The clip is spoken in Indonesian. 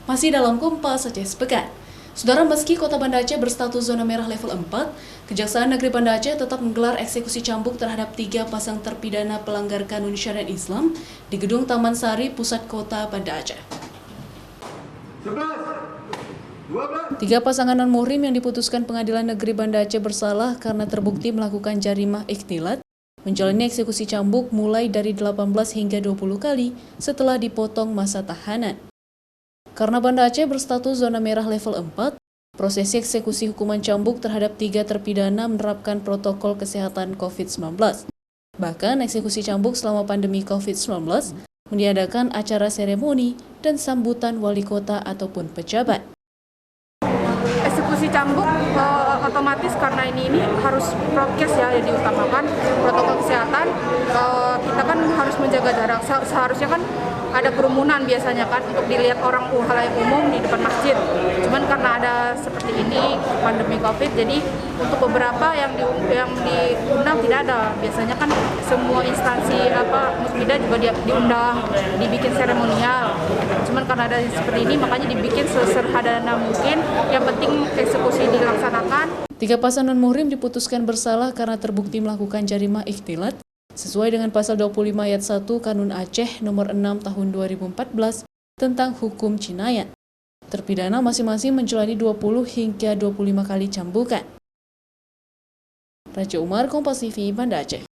Masih dalam Kompas Aceh Sepekan. Saudara, meski Kota Banda Aceh berstatus zona merah level 4, Kejaksaan Negeri Banda Aceh tetap menggelar eksekusi cambuk terhadap 3 pasang terpidana pelanggar kanun syariat Islam di Gedung Taman Sari, Pusat Kota Banda Aceh. 3 pasangan non-muhrim yang diputuskan Pengadilan Negeri Banda Aceh bersalah karena terbukti melakukan jarimah ikhtilat menjalani eksekusi cambuk mulai dari 18 hingga 20 kali setelah dipotong masa tahanan. Karena Banda Aceh berstatus zona merah level 4, prosesi eksekusi hukuman cambuk terhadap 3 terpidana menerapkan protokol kesehatan COVID-19. Bahkan eksekusi cambuk selama pandemi COVID-19 meniadakan acara seremoni dan sambutan wali kota ataupun pejabat. Eksekusi cambuk otomatis karena ini harus prokes ya, yang diutamakan protokol kesehatan. Kita kan harus menjaga jarak, seharusnya kan ada kerumunan biasanya kan untuk dilihat orang halayak umum di depan masjid. Cuman karena ada seperti ini pandemi COVID, jadi untuk beberapa yang diundang tidak ada. Biasanya kan semua instansi musbidah juga diundang, dibikin seremonial. Cuman karena ada seperti ini makanya dibikin sesederhana mungkin. Yang penting eksekusi dilaksanakan. 3 pasangan non-muhrim diputuskan bersalah karena terbukti melakukan jarimah ikhtilat sesuai dengan pasal 25 ayat 1 Kanun Aceh nomor 6 tahun 2014 tentang hukum jinayat. Terpidana masing-masing menjalani 20 hingga 25 kali cambukan. Raja Umar, Kompas TV, Banda Aceh.